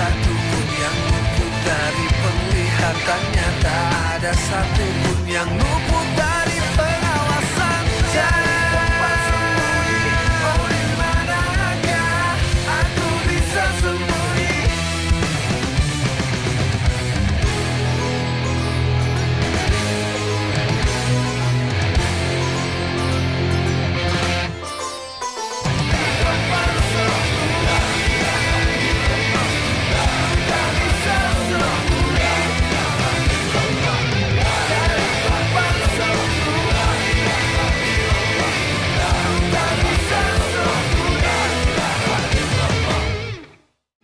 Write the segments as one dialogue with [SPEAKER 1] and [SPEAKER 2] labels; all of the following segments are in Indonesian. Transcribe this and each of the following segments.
[SPEAKER 1] satupun yang luput dari penglihatannya, tak ada satupun yang luput dari pengawasan. Oh, di manakah aku bisa sembunyi?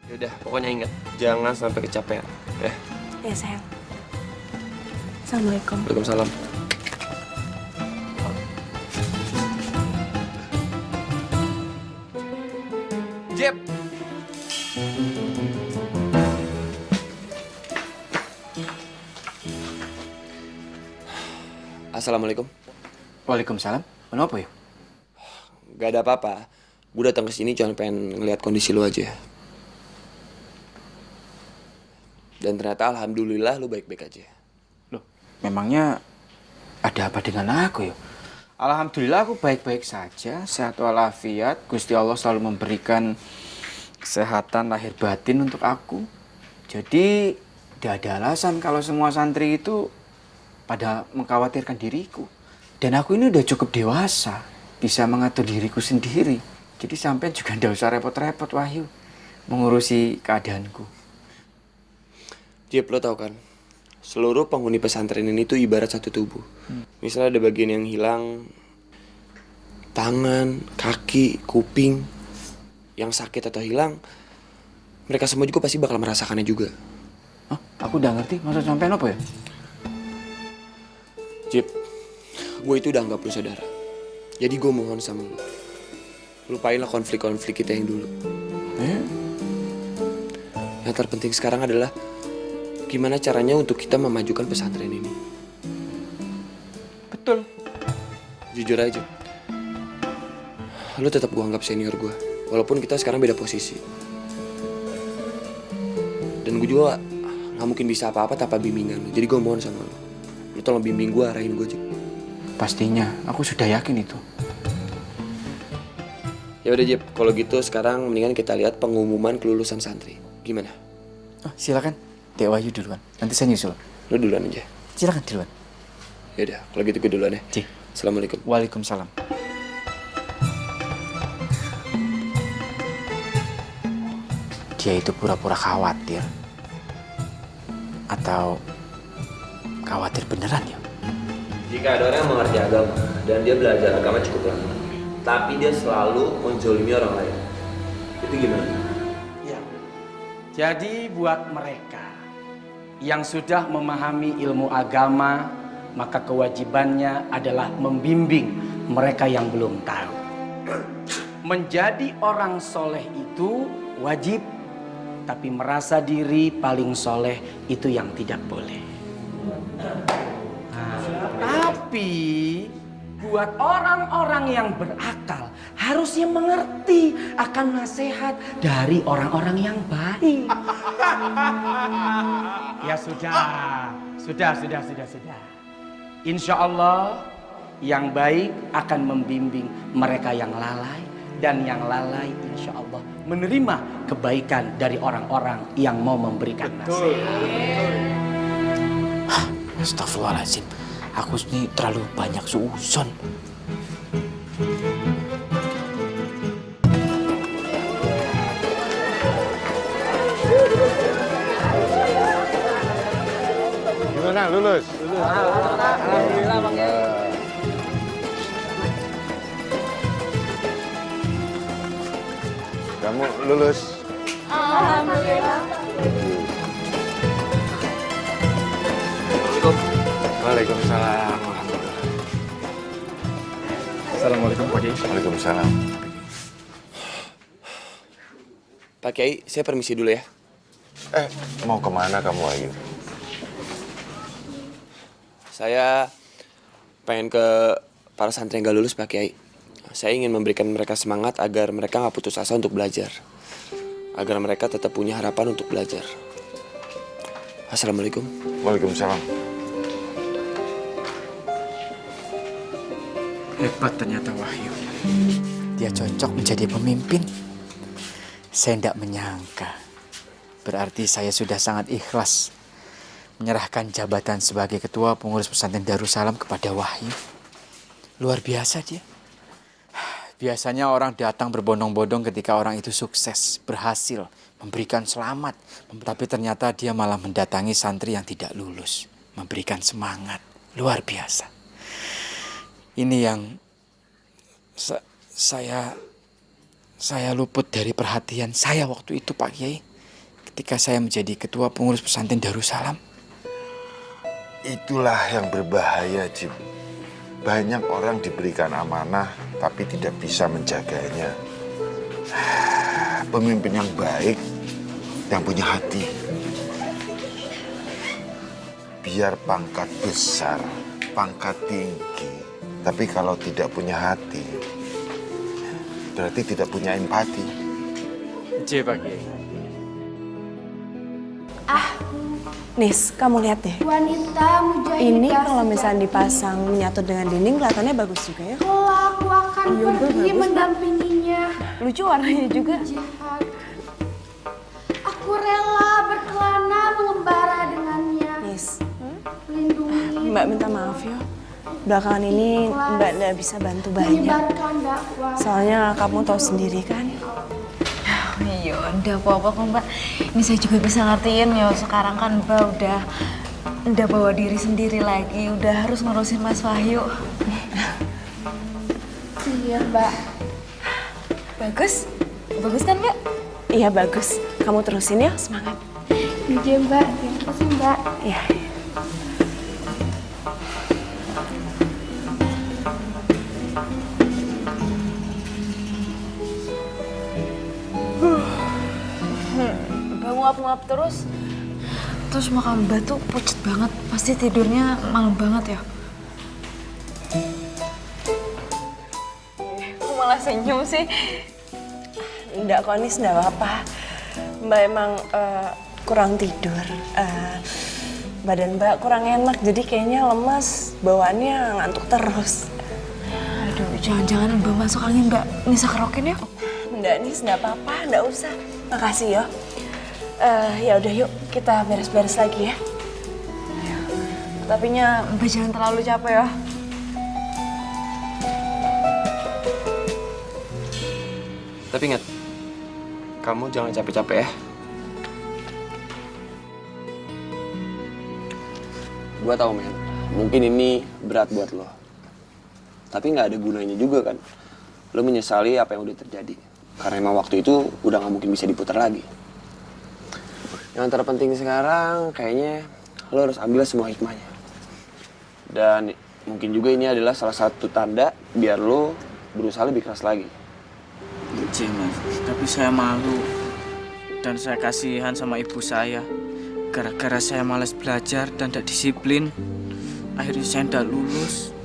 [SPEAKER 2] Yaudah, pokoknya ingat, jangan sampai kecapean, ya.
[SPEAKER 3] Ya sayang. Assalamualaikum.
[SPEAKER 2] Waalaikumsalam. Jep. Assalamualaikum.
[SPEAKER 4] Waalaikumsalam. Kenapa ya?
[SPEAKER 2] Gak ada apa-apa. Gue datang ke sini cuma pengen ngeliat kondisi lu aja. Dan ternyata alhamdulillah lu baik-baik aja.
[SPEAKER 4] Loh, memangnya ada apa dengan aku ya? Alhamdulillah aku baik-baik saja, sehat walafiat. Gusti Allah selalu memberikan kesehatan lahir batin untuk aku. Jadi tidak ada alasan kalau semua santri itu pada mengkhawatirkan diriku. Dan aku ini udah cukup dewasa, bisa mengatur diriku sendiri. Jadi sampai juga tidak usah repot-repot, Wahyu, mengurusi keadaanku.
[SPEAKER 2] Jep, lo tau kan, seluruh penghuni pesantren ini tuh ibarat satu tubuh. Misalnya ada bagian yang hilang, tangan, kaki, kuping, yang sakit atau hilang, mereka semua juga pasti bakal merasakannya juga.
[SPEAKER 4] Hah? Aku udah ngerti, maksud sampean apa ya?
[SPEAKER 2] Jep, gue itu udah anggap lu saudara. Jadi gue mohon sama lu, lupainlah konflik-konflik kita yang dulu. Yang terpenting sekarang adalah gimana caranya untuk kita memajukan pesantren ini.
[SPEAKER 4] Betul.
[SPEAKER 2] Jujur aja, lu tetap gue anggap senior gue, walaupun kita sekarang beda posisi. Dan gue juga gak mungkin bisa apa-apa tanpa bimbingan lu. Jadi gue mohon sama lu tolong bimbing gue, arahin gue aja.
[SPEAKER 4] Pastinya, aku sudah yakin itu.
[SPEAKER 2] Ya udah Jep, kalau gitu sekarang mendingan kita lihat pengumuman kelulusan santri. Gimana?
[SPEAKER 4] Oh, silakan. Dek Wahyu duluan. Nanti saya nyusul.
[SPEAKER 2] Lu duluan aja.
[SPEAKER 4] Silakan duluan.
[SPEAKER 2] Ya udah, kalau gitu gue duluan ya.
[SPEAKER 4] Ci.
[SPEAKER 2] Assalamualaikum.
[SPEAKER 4] Waalaikumsalam. Dia itu pura-pura khawatir. Atau khawatir beneran ya?
[SPEAKER 2] Jika ada orang yang mengerti agama dan dia belajar agama cukup lama, tapi dia selalu menzolimi orang lain, itu gimana?
[SPEAKER 5] Ya. Jadi buat mereka yang sudah memahami ilmu agama, maka kewajibannya adalah membimbing mereka yang belum tahu. Menjadi orang soleh itu wajib, tapi merasa diri paling soleh itu yang tidak boleh. Tapi buat orang-orang yang berakal harusnya mengerti akan nasihat dari orang-orang yang baik. Ya sudah. Insya Allah yang baik akan membimbing mereka yang lalai, dan yang lalai insya Allah menerima kebaikan dari orang-orang yang mau memberikan nasihat.
[SPEAKER 4] Astagfirullahaladzim. Aku ini terlalu banyak suuzon.
[SPEAKER 6] Gimana, lulus?
[SPEAKER 5] Alhamdulillah Bang.
[SPEAKER 6] Kamu lulus?
[SPEAKER 3] Alhamdulillah.
[SPEAKER 6] Waalaikumsalam.
[SPEAKER 4] Assalamualaikum Pak Kiai.
[SPEAKER 6] Waalaikumsalam.
[SPEAKER 2] Pak Kiai, saya permisi dulu ya.
[SPEAKER 6] Mau kemana kamu, Ayu?
[SPEAKER 2] Saya pengen ke para santri yang gak lulus, Pak Kiai. Saya ingin memberikan mereka semangat agar mereka gak putus asa untuk belajar. agar mereka tetap punya harapan untuk belajar. Assalamualaikum.
[SPEAKER 6] Waalaikumsalam.
[SPEAKER 4] Hebat ternyata Wahyu. Dia cocok menjadi pemimpin. Saya tidak menyangka. Berarti saya sudah sangat ikhlas menyerahkan jabatan sebagai ketua pengurus pesantren Darussalam kepada Wahyu. Luar biasa dia. Biasanya orang datang berbondong-bondong ketika orang itu sukses, berhasil, memberikan selamat. Tapi ternyata dia malah mendatangi santri yang tidak lulus, memberikan semangat. Luar biasa. Ini yang saya luput dari perhatian saya waktu itu, Pak Kiai. Ketika saya menjadi ketua pengurus pesantren Darussalam.
[SPEAKER 6] Itulah yang berbahaya, Jim. Banyak orang diberikan amanah tapi tidak bisa menjaganya. Pemimpin yang baik, yang punya hati. Biar pangkat besar, pangkat tinggi, tapi kalau tidak punya hati, berarti tidak punya empati.
[SPEAKER 4] Pak Kiai.
[SPEAKER 3] Nis, kamu lihat deh.
[SPEAKER 7] Wanita mujahidah.
[SPEAKER 3] Ini kalau misalnya dipasang menyatu dengan dinding kelihatannya bagus juga ya.
[SPEAKER 7] Kelak aku akan pergi mendampinginya.
[SPEAKER 3] Lucu warnanya juga.
[SPEAKER 7] Jihad. Aku rela berkelana mengembara dengannya.
[SPEAKER 3] Nis,
[SPEAKER 7] Lindungi.
[SPEAKER 3] Mbak minta maaf ya. Belakangan ini Mbak nggak bisa bantu banyak.
[SPEAKER 7] Menyebarkan dakwah.
[SPEAKER 3] Soalnya kamu tahu sendiri kan.
[SPEAKER 8] Iya, udah apa-apa kok Mbak. Ini saya juga bisa ngertiin ya. Sekarang kan Mbak udah bawa diri sendiri lagi. Udah harus ngurusin Mas Wahyu.
[SPEAKER 7] Iya, Mbak.
[SPEAKER 8] Bagus? Bagus kan Mbak?
[SPEAKER 3] Iya bagus. Kamu terusin ya, semangat.
[SPEAKER 7] Iya, Mbak. Terima kasih, Mbak.
[SPEAKER 3] Iya.
[SPEAKER 8] Nguap-nguap terus muka Mbak tuh pucet banget. Pasti tidurnya malam banget ya. Kok malah senyum sih?
[SPEAKER 3] Enggak kok Nis, enggak apa-apa. Mbak emang kurang tidur. Badan Mbak kurang enak, jadi kayaknya lemas. Bawaannya ngantuk terus.
[SPEAKER 8] Aduh, jangan-jangan Mbak masuk angin Mbak Nisa kerokin ya?
[SPEAKER 3] Enggak Nis, enggak apa-apa, enggak usah. Makasih ya. Ya udah yuk kita beres-beres lagi ya.
[SPEAKER 8] Tapinya Mbak jangan terlalu capek ya.
[SPEAKER 2] Tapi ingat, kamu jangan capek-capek ya. Gua tahu men, mungkin ini berat buat lo. Tapi nggak ada gunanya juga kan. Lo menyesali apa yang udah terjadi. Karena emang waktu itu udah nggak mungkin bisa diputar lagi. Yang terpenting sekarang kayaknya lo harus ambil semua hikmahnya. Dan mungkin juga ini adalah salah satu tanda biar lo berusaha lebih keras lagi.
[SPEAKER 4] Iya Mas, tapi saya malu. Dan saya kasihan sama ibu saya. Gara-gara saya malas belajar dan tidak disiplin, akhirnya saya tidak lulus.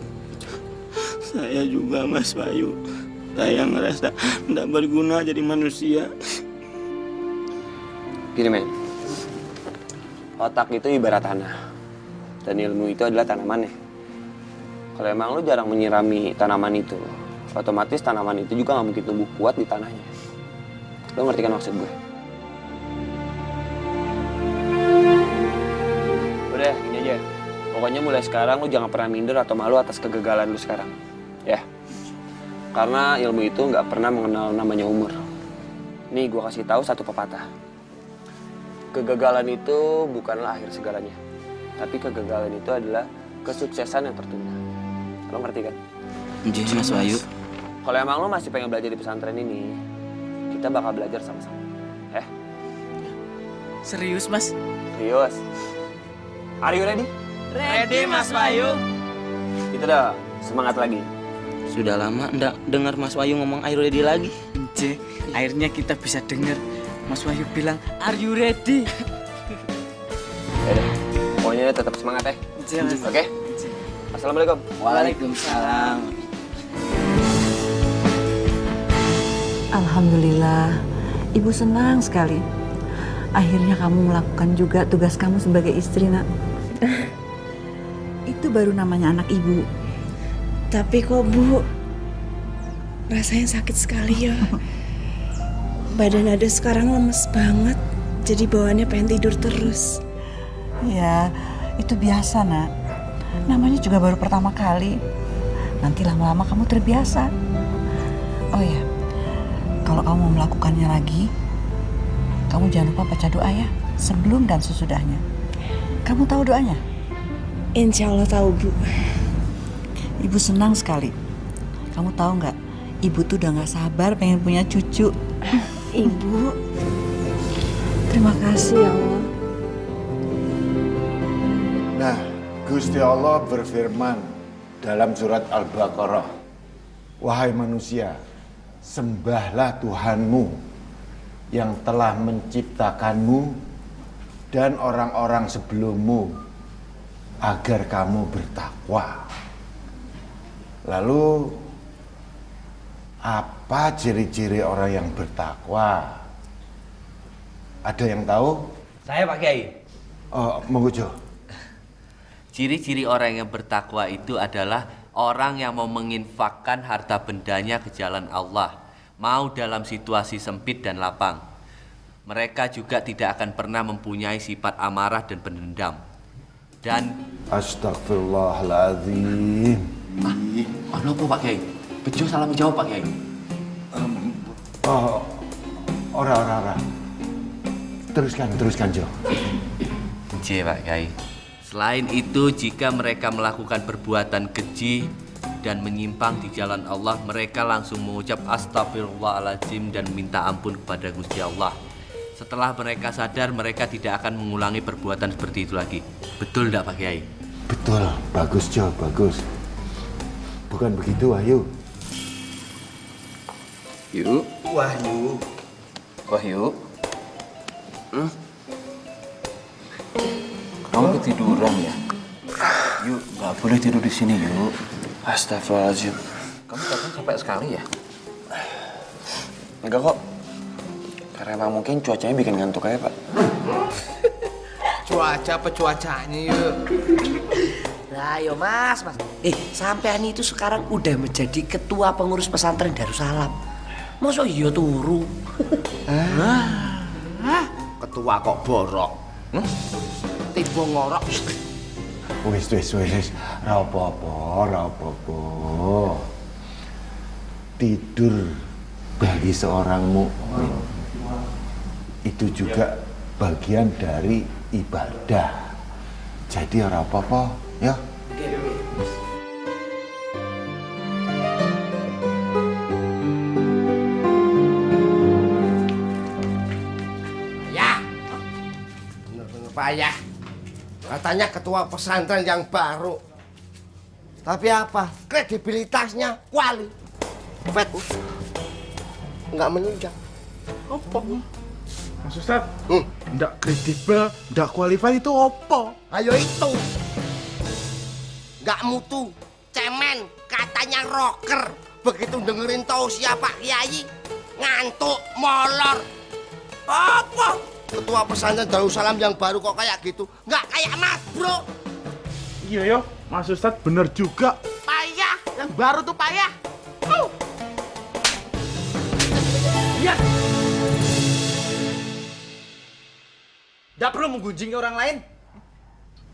[SPEAKER 9] Saya juga Mas Wahyu. Saya ngerasa tidak berguna jadi manusia.
[SPEAKER 2] Gini men, otak itu ibarat tanah, dan ilmu itu adalah tanamannya. Kalau emang lo jarang menyirami tanaman itu, otomatis tanaman itu juga nggak mungkin tumbuh kuat di tanahnya. Lo ngerti kan maksud gue? Udah, gini aja. Pokoknya mulai sekarang lo jangan pernah minder atau malu atas kegagalan lo sekarang. Ya. Karena ilmu itu nggak pernah mengenal namanya umur. Nih, gue kasih tahu satu pepatah. Kegagalan itu bukanlah akhir segalanya. Tapi kegagalan itu adalah kesuksesan yang tertunda. Lo ngerti kan?
[SPEAKER 9] Iya Mas Wahyu.
[SPEAKER 2] Kalau emang lo masih pengen belajar di pesantren ini, kita bakal belajar sama-sama.
[SPEAKER 4] Serius Mas?
[SPEAKER 2] Serius. Are you ready?
[SPEAKER 9] Ready Mas Wahyu.
[SPEAKER 2] Itu dah, semangat lagi.
[SPEAKER 9] Sudah lama ndak dengar Mas Wahyu ngomong "Are you ready" lagi.
[SPEAKER 4] J, akhirnya kita bisa dengar Mas Wahyu bilang, "Are you ready?"
[SPEAKER 2] Yaudah, pokoknya tetap semangat ya. Oke? Assalamualaikum.
[SPEAKER 9] Waalaikumsalam.
[SPEAKER 3] Alhamdulillah,
[SPEAKER 10] Ibu senang sekali. Akhirnya kamu melakukan juga tugas kamu sebagai istri, Nak. Itu baru namanya anak ibu.
[SPEAKER 3] Tapi kok Bu, rasanya sakit sekali ya. Badan Ada sekarang lemes banget, jadi bawaannya pengen tidur terus.
[SPEAKER 10] Ya, itu biasa, Nak. Namanya juga baru pertama kali. Nanti lama-lama kamu terbiasa. Oh ya, kalau kamu mau melakukannya lagi, kamu jangan lupa baca doa ya, sebelum dan sesudahnya. Kamu tahu doanya?
[SPEAKER 3] Insya Allah tahu, Bu.
[SPEAKER 10] Ibu senang sekali. Kamu tahu nggak, Ibu tuh udah nggak sabar pengen punya cucu.
[SPEAKER 3] Ibu,
[SPEAKER 10] Terima kasih ya Allah.
[SPEAKER 6] Nah, Gusti Allah berfirman dalam surat Al-Baqarah, wahai manusia, sembahlah Tuhanmu yang telah menciptakanmu dan orang-orang sebelummu agar kamu bertakwa. Lalu apa ciri-ciri orang yang bertakwa? Ada yang tahu?
[SPEAKER 11] Saya Pak Kiai.
[SPEAKER 6] Oh, monggo Jo.
[SPEAKER 11] Ciri-ciri orang yang bertakwa itu adalah orang yang mau menginfakkan harta bendanya ke jalan Allah, mau dalam situasi sempit dan lapang. Mereka juga tidak akan pernah mempunyai sifat amarah dan pendendam. Dan
[SPEAKER 6] Astagfirullahaladzim.
[SPEAKER 11] Apa Pak Kiai? Bejo salah menjawab Pak Kiai.
[SPEAKER 6] Ora. Teruskan Jo.
[SPEAKER 11] J Pak Kiai. Selain itu, jika mereka melakukan perbuatan keji dan menyimpang di jalan Allah, mereka langsung mengucap astagfirullahaladzim dan minta ampun kepada Gusti Allah. Setelah mereka sadar, mereka tidak akan mengulangi perbuatan seperti itu lagi. Betul tidak Pak Kiai?
[SPEAKER 6] Betul, bagus Jo, bagus. Bukan begitu Wahyu?
[SPEAKER 4] Yuk.
[SPEAKER 6] Wahyu.
[SPEAKER 4] Wahyu. Kamu ketiduran ya? Yuk, nggak boleh tidur di sini yuk.
[SPEAKER 2] Astagfirullahaladzim.
[SPEAKER 4] Kamu katanya capek sekali ya?
[SPEAKER 2] Enggak kok. Karena emang mungkin cuacanya bikin ngantuk aja, Pak.
[SPEAKER 12] Cuaca apa cuacanya yuk? Nah yo mas. Sampean itu sekarang udah menjadi ketua pengurus pesantren Darussalam. Masa iya turu? Ketua kok borok? Tiba ngorok.
[SPEAKER 6] Wis. Ra apa-apa. Tidur bagi seorang mukmin itu juga bagian dari ibadah. Jadi ora apa-apa, ya.
[SPEAKER 12] Bener-bener payah. Katanya ketua pesantren yang baru. Tapi apa? Kredibilitasnya kuali. Nggak menunjang.
[SPEAKER 9] Apa? Mas Ustadz, nggak kredibel, nggak qualified itu apa?
[SPEAKER 12] Ayo itu. Nggak mutu, cemen, katanya rocker. Begitu dengerin tausiah Pak Kiai, ngantuk, molor. Apa? Ketua pesantren Darussalam yang baru kok kayak gitu? Nggak kayak Mas Bro.
[SPEAKER 9] Iya yo, Mas Ustadz bener juga.
[SPEAKER 12] Payah, yang baru tuh payah.
[SPEAKER 4] Iya. Nggak perlu menggunjingi orang lain.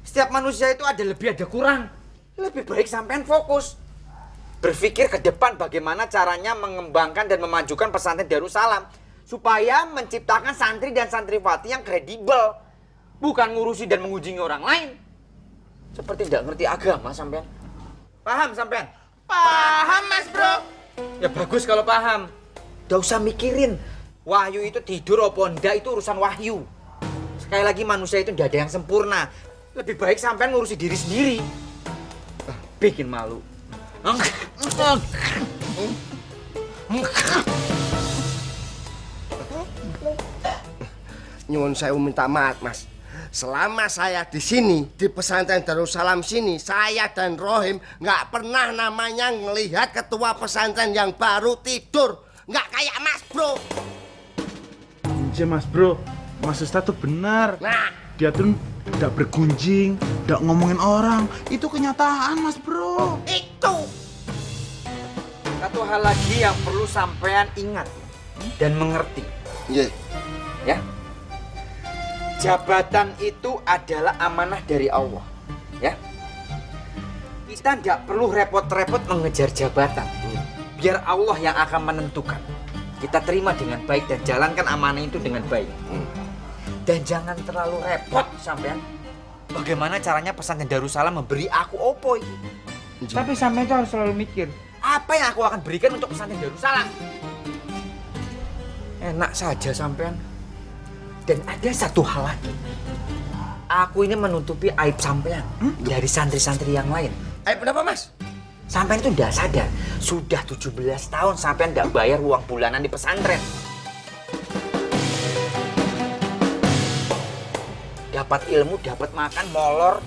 [SPEAKER 4] Setiap manusia itu ada lebih ada kurang. Lebih baik sampean fokus. Berpikir ke depan bagaimana caranya mengembangkan dan memajukan pesantren Darussalam. Supaya menciptakan santri dan santriwati yang kredibel. Bukan ngurusi dan mengunjungi orang lain. Seperti tidak ngerti agama sampean. Paham sampean?
[SPEAKER 12] Paham Mas Bro.
[SPEAKER 4] Ya bagus kalau paham. Nggak usah mikirin. Wahyu itu tidur apa enggak itu urusan Wahyu. Sekali lagi manusia itu tidak ada yang sempurna. Lebih baik sampean ngurusi diri sendiri. Bikin malu.
[SPEAKER 12] Nyuwun saya minta maaf Mas. Selama saya di sini di pesantren Darussalam sini, saya dan Rohim nggak pernah namanya ngelihat ketua pesantren yang baru tidur. Nggak kayak Mas Bro.
[SPEAKER 13] aja Mas Bro. Mas Ustadz tuh benar.
[SPEAKER 12] Nah,
[SPEAKER 13] dia tuh tidak bergunjing, tidak ngomongin orang. Itu kenyataan Mas Bro.
[SPEAKER 12] Itu.
[SPEAKER 4] Satu hal lagi yang perlu sampean ingat dan mengerti.
[SPEAKER 12] Iya.
[SPEAKER 4] Ya. Jabatan itu adalah amanah dari Allah. Ya. Kita tidak perlu repot-repot mengejar jabatan. Biar Allah yang akan menentukan. Kita terima dengan baik dan jalankan amanah itu dengan baik. Dan jangan terlalu repot sampean. Bagaimana caranya pesantren Darussalam memberi aku opo ini?
[SPEAKER 5] Tapi sampean itu harus selalu mikir,
[SPEAKER 4] apa yang aku akan berikan untuk pesantren Darussalam? Enak saja sampean. Dan ada satu hal lagi. Aku ini menutupi aib sampean dari santri-santri yang lain.
[SPEAKER 12] Aib kenapa Mas?
[SPEAKER 4] Sampean itu udah sadar, sudah 17 tahun sampean nggak bayar uang bulanan di pesantren. Dapat ilmu, dapat makan, molor.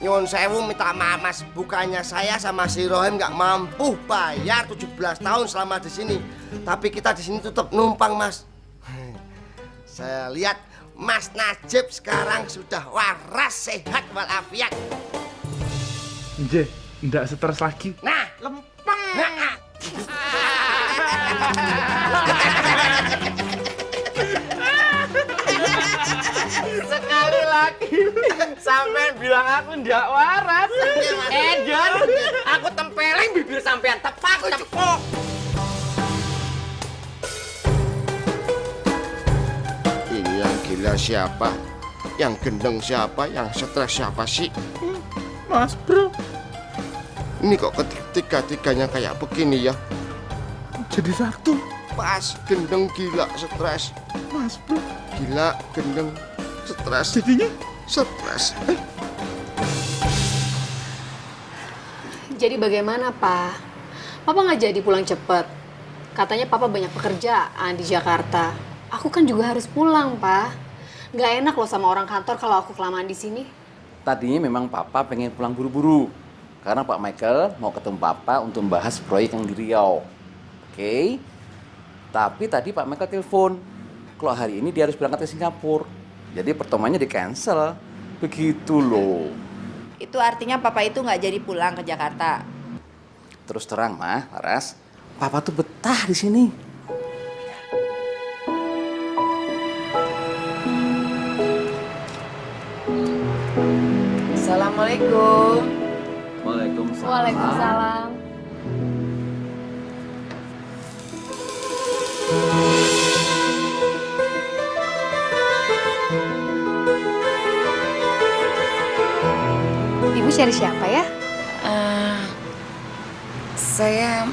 [SPEAKER 12] Nyuwun sewu minta maaf Mas, bukannya saya sama si Rohim nggak mampu bayar 17 tahun selama di sini. Tapi kita di sini tetap numpang Mas. Saya lihat Mas Najib sekarang sudah waras, sehat walafiat.
[SPEAKER 13] Nje, ndak stres lagi.
[SPEAKER 12] Nah, lempeng. Nah.
[SPEAKER 5] sekali lagi sampean bilang aku ndak waras.
[SPEAKER 4] Don, aku tempelin bibir sampean, tepak, tepok.
[SPEAKER 12] Ini yang gila siapa? Yang gendeng siapa? Yang stres siapa sih?
[SPEAKER 13] Mas Bro.
[SPEAKER 12] Ini kok ketiga-tiganya kayak begini ya?
[SPEAKER 13] Jadi satu.
[SPEAKER 12] Pas, gendeng, gila, stres.
[SPEAKER 13] Mas Bro.
[SPEAKER 12] Gila, gendeng, stres.
[SPEAKER 13] Jadinya?
[SPEAKER 12] Stres.
[SPEAKER 14] Jadi bagaimana, Pak? Papa nggak jadi pulang cepet. Katanya Papa banyak pekerjaan di Jakarta. Aku kan juga harus pulang, Pak. Nggak enak loh sama orang kantor kalau aku kelamaan di sini.
[SPEAKER 15] Tadinya memang Papa pengen pulang buru-buru. Karena Pak Michael mau ketemu Papa untuk membahas proyek yang di Riau. Oke? Tapi tadi Pak Michael telepon. Kalau hari ini dia harus berangkat ke Singapura. Jadi pertemuannya di-cancel. Begitu loh.
[SPEAKER 16] Itu artinya Papa itu nggak jadi pulang ke Jakarta.
[SPEAKER 15] Terus terang, Mah, Laras. Papa tuh betah di sini.
[SPEAKER 16] Assalamualaikum.
[SPEAKER 15] Waalaikumsalam.
[SPEAKER 14] Waalaikumsalam. Ibu cari siapa ya?
[SPEAKER 16] Saya...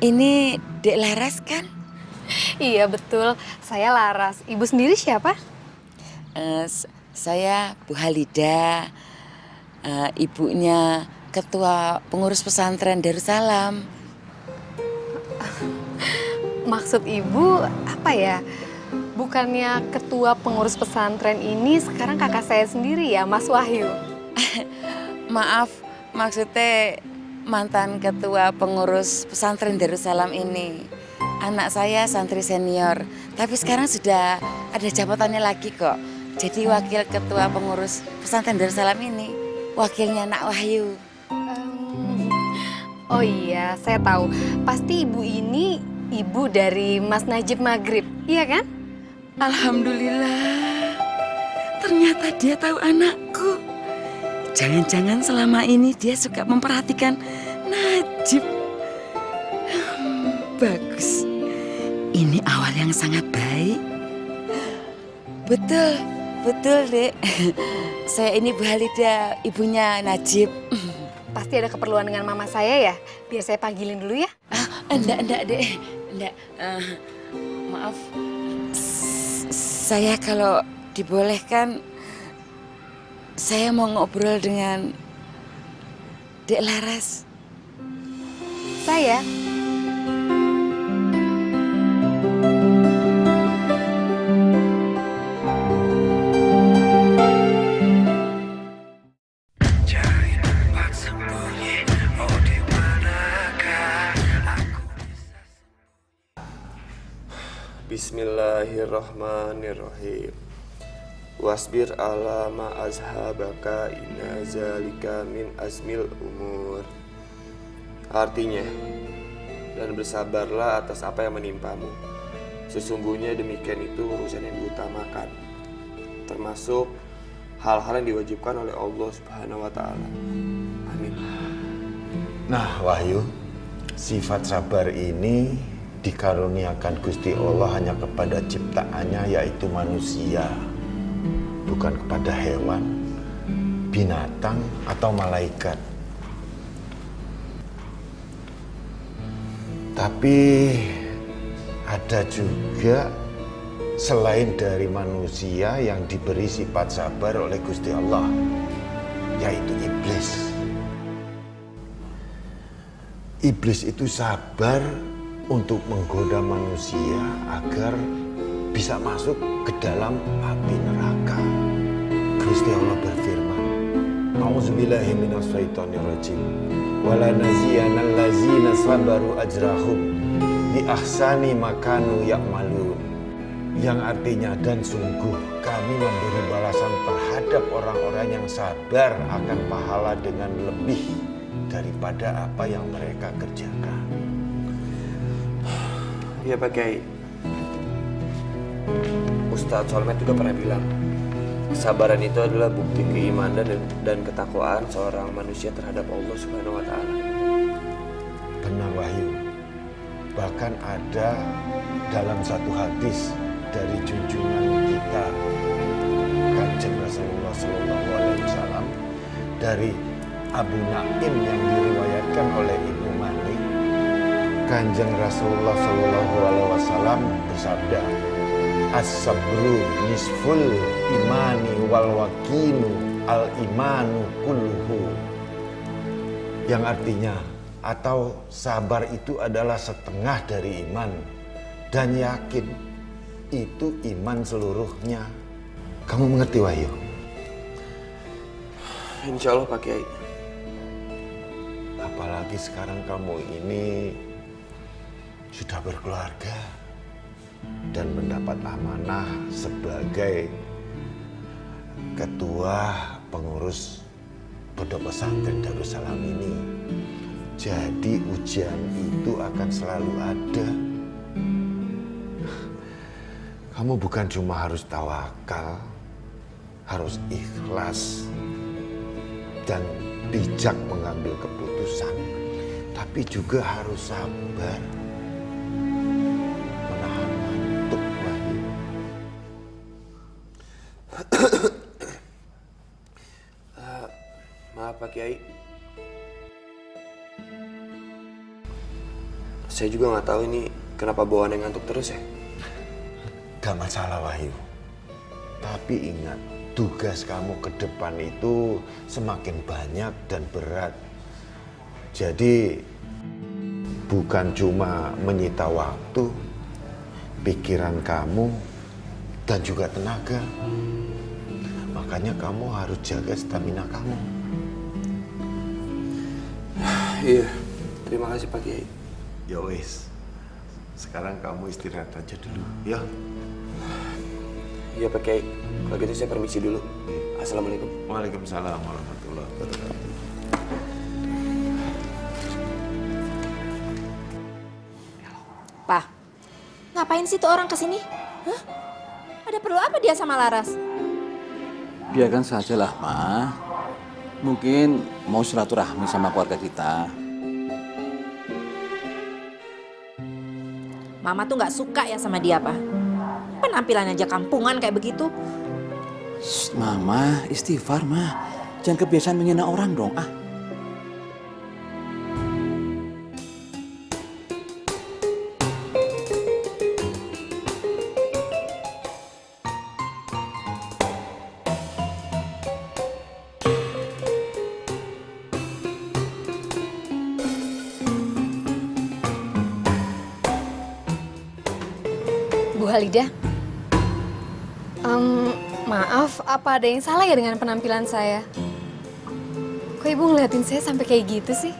[SPEAKER 16] Ini Dek Laras kan?
[SPEAKER 14] Iya betul, saya Laras. Ibu sendiri siapa?
[SPEAKER 16] Saya Bu Halida, ibunya ketua pengurus pesantren Darussalam.
[SPEAKER 14] Maksud ibu apa ya? Bukannya ketua pengurus pesantren ini sekarang kakak saya sendiri ya, Mas Wahyu?
[SPEAKER 16] Maaf, maksudnya mantan ketua pengurus pesantren Darussalam ini. Anak saya santri senior, tapi sekarang sudah ada jabatannya lagi kok. Jadi wakil ketua pengurus pesantren Darussalam ini, wakilnya Nak Wahyu.
[SPEAKER 14] Oh iya, saya tahu. Pasti ibu ini ibu dari Mas Najib Maghrib, iya kan?
[SPEAKER 16] Alhamdulillah, ternyata dia tahu anakku. Jangan-jangan selama ini dia suka memperhatikan Najib. Bagus, ini awal yang sangat baik. Betul, betul Dek. Saya ini Bu Halida, ibunya Najib.
[SPEAKER 14] Pasti ada keperluan dengan mama saya ya? Biar saya panggilin dulu ya?
[SPEAKER 16] Enggak Dek, enggak. Maaf, saya kalau dibolehkan, saya mau ngobrol dengan Dek Laras.
[SPEAKER 14] Saya?
[SPEAKER 2] Bismillahirrahmanirrahim. Wasbir ala ma azhabaka inna zalika min azmil umur. Artinya, dan bersabarlah atas apa yang menimpamu. Sesungguhnya demikian itu urusan yang diutamakan, termasuk hal-hal yang diwajibkan oleh Allah Subhanahu wa Ta'ala. Amin.
[SPEAKER 6] Nah, Wahyu, sifat sabar ini dikaruniakan Gusti Allah hanya kepada ciptaannya, yaitu manusia, bukan kepada hewan, binatang, atau malaikat. Tapi ada juga selain dari manusia yang diberi sifat sabar oleh Gusti Allah, yaitu iblis. Iblis itu sabar untuk menggoda manusia agar bisa masuk ke dalam api neraka. Gusti Allah berfirman, A'udzubillahi minasyaitonirrajim. Wala naziyanal ladzina sabaru ajrahum bi ahsani makanu ya'malun. Yang artinya, dan sungguh kami memberi balasan terhadap orang-orang yang sabar akan pahala dengan lebih daripada apa yang mereka kerjakan.
[SPEAKER 2] Iya Pak Kiai. Ustadz Solmed juga pernah bilang, kesabaran itu adalah bukti keimanan dan ketakwaan seorang manusia terhadap Allah Subhanahu wa Ta'ala.
[SPEAKER 6] Benar, Wahyu. Bahkan ada dalam satu hadis dari junjungan kita Kanjeng Rasulullah SAW dari Abu Naim yang diriwayatkan oleh Ibnu Malik, Kanjeng Rasulullah SAW bersabda, As-sabru nisful imani wal wakinu al imanu kulluhu. Yang artinya, atau sabar itu adalah setengah dari iman, dan yakin itu iman seluruhnya. Kamu mengerti, Wahyu?
[SPEAKER 2] Insya Allah Pak Kiai.
[SPEAKER 6] Apalagi sekarang kamu ini sudah berkeluarga dan mendapat amanah sebagai ketua pengurus Pondok Pesantren Darussalam ini. Jadi ujian itu akan selalu ada. Kamu bukan cuma harus tawakal, harus ikhlas dan bijak mengambil keputusan, tapi juga harus sabar, menahan ngantuk, Wahyu.
[SPEAKER 2] Maaf Pak Kiai, saya juga nggak tahu ini kenapa bawaannya ngantuk terus ya.
[SPEAKER 6] Gak masalah, Wahyu. Tapi ingat, tugas kamu ke depan itu semakin banyak dan berat. Jadi bukan cuma menyita waktu, pikiran kamu, dan juga tenaga. Makanya kamu harus jaga stamina kamu.
[SPEAKER 2] Iya, terima kasih Pak Kiai.
[SPEAKER 6] Ya wis, sekarang kamu istirahat aja dulu, ya.
[SPEAKER 2] Iya Pak Kiai, kalau gitu saya permisi dulu. Assalamualaikum.
[SPEAKER 6] Waalaikumsalam warahmatullahi wabarakatuh.
[SPEAKER 17] Pak, ngapain sih tuh orang kesini? Hah? Ada perlu apa dia sama Laras?
[SPEAKER 15] Biarkan sajalah, Ma. Mungkin mau silaturahmi sama keluarga kita.
[SPEAKER 17] Mama tuh nggak suka ya sama dia, Pak. Penampilan aja kampungan kayak begitu.
[SPEAKER 15] Shh, Mama, istighfar, Ma. Jangan kebiasaan menghina orang dong, ah.
[SPEAKER 14] Bu Halidah, maaf, apa ada yang salah ya dengan penampilan saya? Kok ibu ngeliatin saya sampai kayak gitu sih?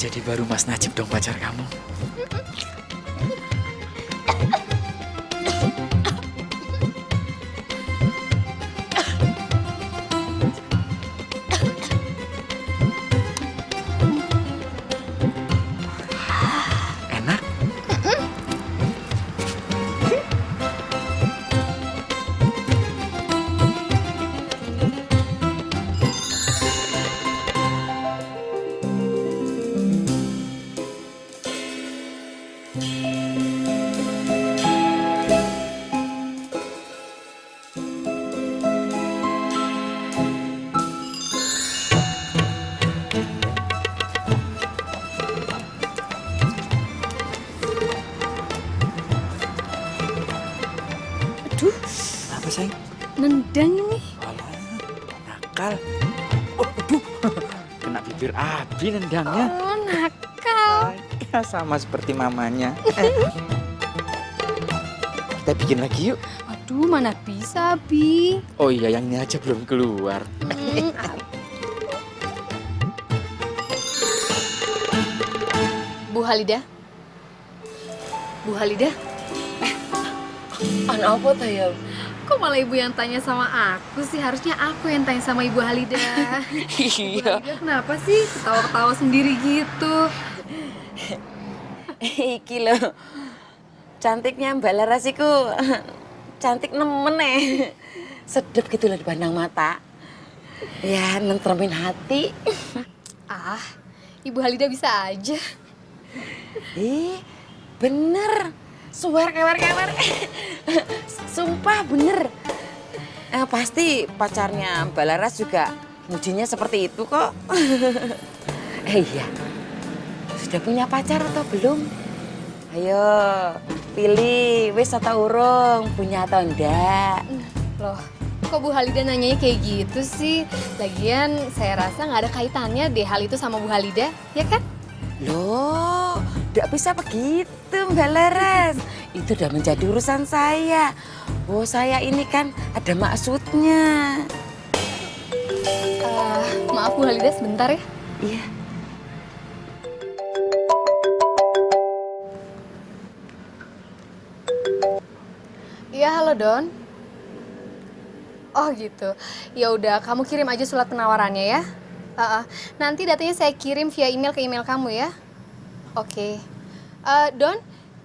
[SPEAKER 4] Jadi baru Mas Najib dong pacar kamu. Enak?
[SPEAKER 8] Aduh,
[SPEAKER 4] Apa sayang?
[SPEAKER 8] nendang ini.
[SPEAKER 4] Nakal. Oh, aduh. Kena bibir Abi nendangnya.
[SPEAKER 8] Oh, nakal.
[SPEAKER 4] Ya, sama seperti mamanya. Kita bikin lagi yuk.
[SPEAKER 14] Aduh, mana bisa, Bi?
[SPEAKER 4] Oh iya, yang ini aja belum keluar.
[SPEAKER 14] Bu Halidah? Bu Halidah?
[SPEAKER 16] Anak apa tayo?
[SPEAKER 14] Kok malah ibu yang tanya sama aku sih? Harusnya aku yang tanya sama Ibu Halidah.
[SPEAKER 16] Iya.
[SPEAKER 14] Halidah kenapa sih ketawa-ketawa sendiri gitu?
[SPEAKER 16] Iki loh. Cantiknya Mbak Laras iku cantik nemen sedep gitu loh dipandang mata. Ya, nentremin hati.
[SPEAKER 14] Ah, Ibu Halidah bisa aja.
[SPEAKER 16] Bener. Suwer kewer. Sumpah bener. Pasti pacarnya Mbak Laras juga mujinya seperti itu kok. Iya. Sudah punya pacar atau belum? Ayo, pilih. Wis atau urung? Punya atau enggak?
[SPEAKER 14] Loh, kok Bu Halidah nanyanya kayak gitu sih? Lagian saya rasa nggak ada kaitannya deh hal itu sama Bu Halidah, ya kan?
[SPEAKER 16] Loh, nggak bisa begitu Mbak Laras. Itu udah menjadi urusan saya. Oh, saya ini kan ada maksudnya.
[SPEAKER 14] Maaf Bu Halidah, sebentar ya.
[SPEAKER 16] Iya.
[SPEAKER 14] Iya, halo Don. Oh gitu. Ya udah, kamu kirim aja surat penawarannya ya. Nanti datanya saya kirim via email ke email kamu ya. Oke. Don,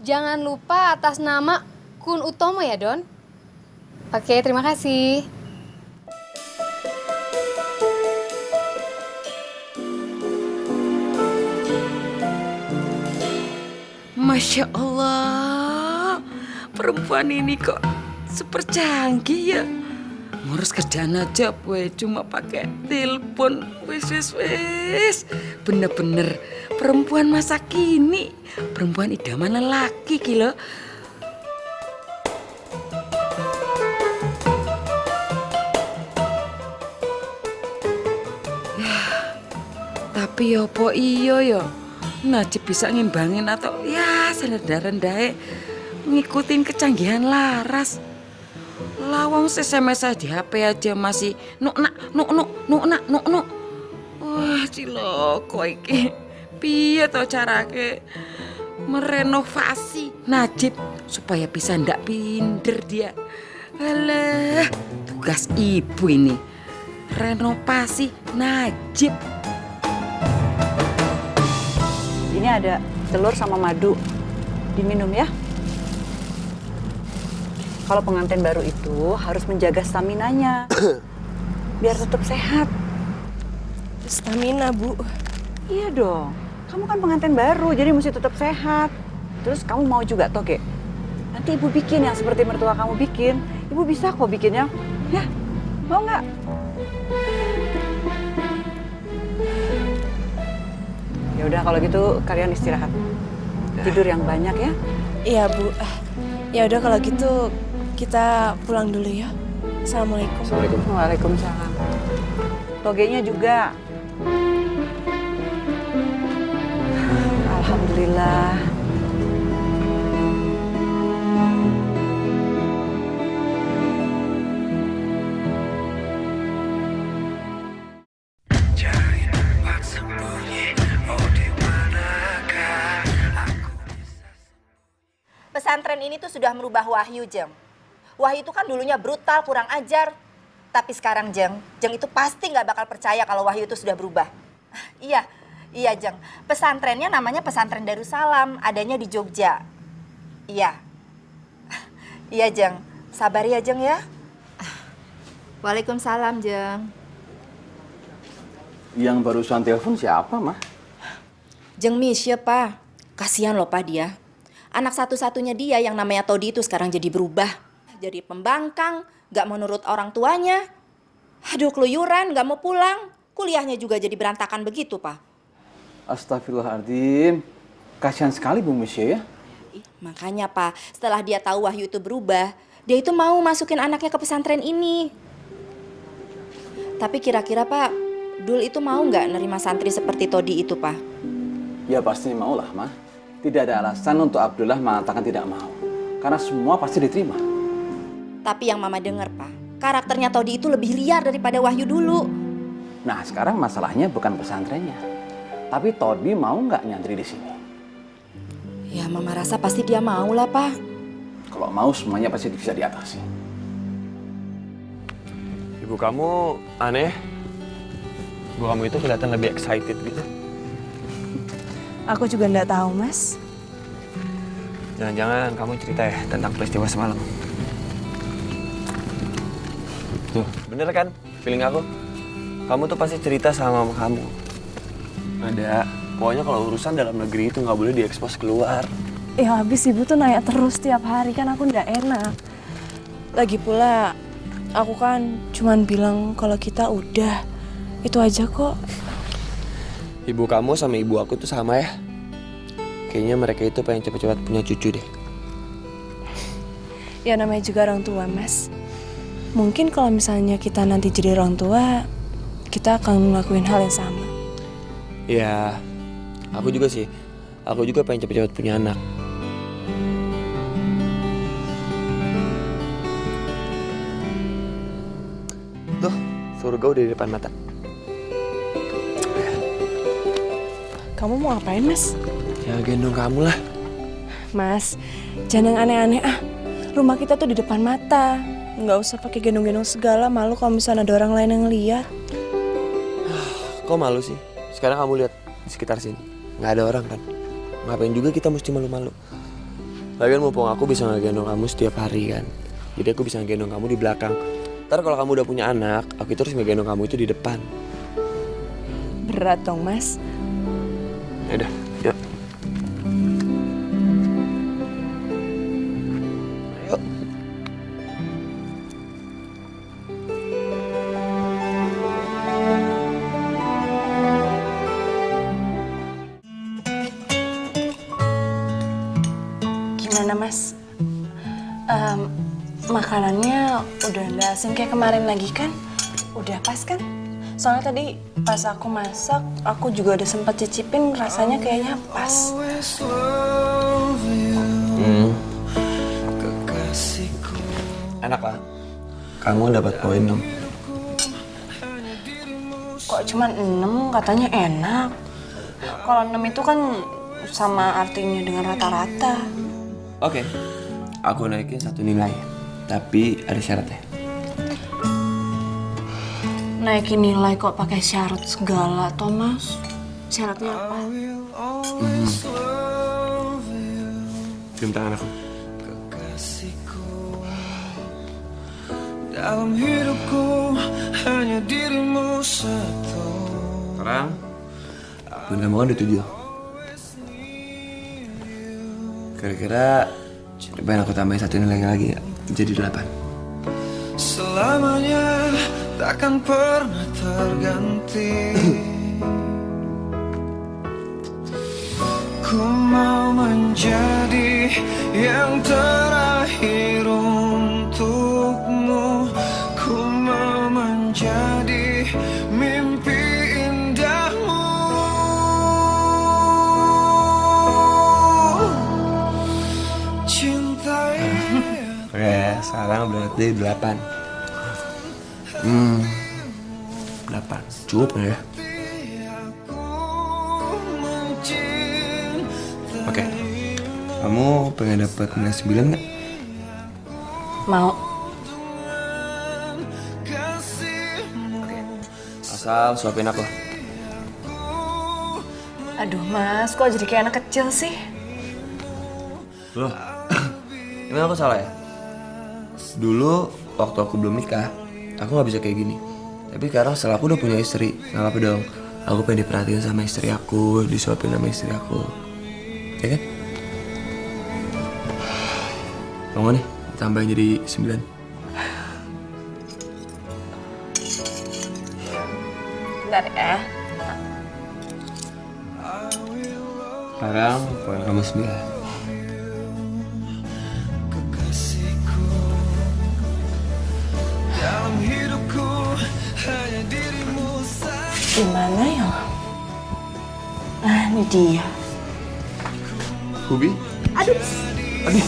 [SPEAKER 14] jangan lupa atas nama Kun Utomo ya Don. Oke, terima kasih.
[SPEAKER 16] Masya Allah, perempuan ini kok super canggih ya. Ngurus kerjaan aja gue cuma pakai telepon. Wis. Bener-bener perempuan masa kini. Perempuan idaman lelaki gila. Tapi ya apa iya ya, Najib bisa ngimbangin atau ya serendah-rendah ngikutin kecanggihan Laras. Lawang SMS di HP aja masih nuk. Wah, ciloko iki. Piye to carake merenovasi Najib supaya bisa ndak pinder dia. Alah, tugas ibu ini. Renovasi Najib.
[SPEAKER 10] Ini ada telur sama madu. Diminum ya. Kalau pengantin baru itu harus menjaga staminanya. Biar tetap sehat.
[SPEAKER 3] Stamina, Bu.
[SPEAKER 10] Iya dong. Kamu kan pengantin baru, jadi mesti tetap sehat. Terus kamu mau juga toge? Nanti ibu bikin yang seperti mertua kamu bikin. Ibu bisa kok bikinnya. Ya, mau nggak? Ya udah kalau gitu kalian istirahat. Tidur yang banyak ya.
[SPEAKER 3] Iya, Bu. Ya udah kalau gitu kita pulang dulu ya. Assalamualaikum.
[SPEAKER 10] Waalaikumsalam. Togenya juga. Alhamdulillah.
[SPEAKER 1] Cari tempat sembunyi, oh di mana
[SPEAKER 17] pesantren ini tuh sudah merubah Wahyu, Jeng. Wahyu itu kan dulunya brutal, kurang ajar. Tapi sekarang, Jeng itu pasti nggak bakal percaya kalau Wahyu itu sudah berubah. Iya, Jeng. Pesantrennya namanya Pesantren Darussalam, adanya di Jogja. Iya. Iya, Jeng. Sabar ya, Jeng ya. Waalaikumsalam, Jeng.
[SPEAKER 15] Yang barusan telepon siapa, Mah?
[SPEAKER 17] Jeng Misye, Pak. Kasihan loh, Pak, dia. Anak satu-satunya dia yang namanya Todi itu sekarang jadi berubah. Jadi pembangkang, gak mau nurut orang tuanya. Aduh, keluyuran, gak mau pulang. Kuliahnya juga jadi berantakan begitu, Pak.
[SPEAKER 15] Astagfirullahaladzim. Kasihan sekali Bu Misye ya.
[SPEAKER 17] Makanya, Pak, setelah dia tahu Wahyu itu berubah, dia itu mau masukin anaknya ke pesantren ini. Tapi kira-kira, Pak, Dul itu mau nggak nerima santri seperti Todi itu, Pak?
[SPEAKER 15] Ya pasti mau lah, Mah. Tidak ada alasan untuk Abdullah mengatakan tidak mau. Karena semua pasti diterima.
[SPEAKER 17] Tapi yang Mama dengar, Pak, karakternya Todi itu lebih liar daripada Wahyu dulu.
[SPEAKER 15] Nah, sekarang masalahnya bukan pesantrennya. Tapi Todi mau nggak nyantri di sini?
[SPEAKER 17] Ya, Mama rasa pasti dia mau lah, Pak.
[SPEAKER 15] Kalau mau semuanya pasti bisa diatasi.
[SPEAKER 2] Ibu kamu aneh. Ibu kamu itu kelihatan lebih excited gitu.
[SPEAKER 3] Aku juga nggak tahu, Mas.
[SPEAKER 2] Jangan-jangan kamu cerita ya tentang peristiwa semalam. Tuh, bener kan feeling aku? Kamu tuh pasti cerita sama mama kamu. Ada. Pokoknya kalau urusan dalam negeri itu nggak boleh diekspos keluar.
[SPEAKER 3] Ya habis ibu tuh nanya terus tiap hari, kan aku nggak enak. Lagi pula, aku kan cuman bilang kalau kita udah. Itu aja kok.
[SPEAKER 2] Ibu kamu sama ibu aku tuh sama ya. Kayaknya mereka itu pengen cepat-cepat punya cucu deh.
[SPEAKER 3] Ya namanya juga orang tua, Mas. Mungkin kalau misalnya kita nanti jadi orang tua, kita akan ngelakuin hal yang sama.
[SPEAKER 2] Ya, aku juga sih. Aku juga pengen cepat-cepat punya anak. Tuh, surga udah di depan mata.
[SPEAKER 3] Kamu mau ngapain, Mas?
[SPEAKER 2] Ya gendong kamu lah.
[SPEAKER 3] Mas, jangan yang aneh-aneh ah. Rumah kita tuh di depan mata. Nggak usah pakai gendong-gendong segala, malu kalau misalnya ada orang lain yang lihat.
[SPEAKER 2] Kok malu sih? Sekarang kamu lihat di sekitar sini. Nggak ada orang kan? Ngapain juga kita mesti malu-malu? Lagian mumpung aku bisa ngegendong kamu setiap hari kan. Jadi aku bisa ngegendong kamu di belakang. Ntar kalau kamu udah punya anak, aku terus ngegendong kamu itu di depan.
[SPEAKER 3] Berat dong, Mas.
[SPEAKER 2] Yaudah, yuk. Yuk.
[SPEAKER 3] Gimana, Mas? Makanannya udah nggak asin kayak kemarin lagi kan? Udah pas kan? Soalnya tadi pas aku masak, aku juga udah sempat cicipin, rasanya kayaknya pas.
[SPEAKER 2] Enak lah. Kamu dapat poin dong.
[SPEAKER 3] Kok cuma 6, katanya enak. Kalau 6 itu kan sama artinya dengan rata-rata.
[SPEAKER 2] Oke, aku naikin 1 nilai. Tapi ada syaratnya.
[SPEAKER 3] Naikin nilai kok pakai syarat segala, Thomas. Syaratnya apa?
[SPEAKER 2] Cium tangan aku.
[SPEAKER 1] Dalam hidupku hanya dirimu satu.
[SPEAKER 2] Sekarang, poin kamu kan udah 7. Kira-kira pengen aku tambahin 1 nilai lagi ya? Jadi 8.
[SPEAKER 1] Selamanya takkan pernah terganti. Ku mau menjadi yang terakhir untukmu. Ku mau menjadi mimpi indahmu. Cintai.
[SPEAKER 2] Oke, sekarang berarti 8. 8. Cukup nggak ya? Oke. Kamu pengen dapat nilai 9 nggak?
[SPEAKER 3] Mau.
[SPEAKER 2] Asal suapin aku.
[SPEAKER 3] Aduh mas, kok jadi kayak anak kecil sih?
[SPEAKER 2] Loh, emang aku salah ya? Dulu waktu aku belum nikah, aku nggak bisa kayak gini. Tapi sekarang setelah aku udah punya istri, nggak apa-apa dong. Aku pengen diperhatiin sama istri aku, disuapin sama istri aku. Ya kan? Mau nih, tambahin jadi 9.
[SPEAKER 3] Bentar ya.
[SPEAKER 2] Sekarang poin kamu 9.
[SPEAKER 3] Gimana ya? Ah, ini dia.
[SPEAKER 2] Hubi?
[SPEAKER 3] Aduh.
[SPEAKER 2] Aduh.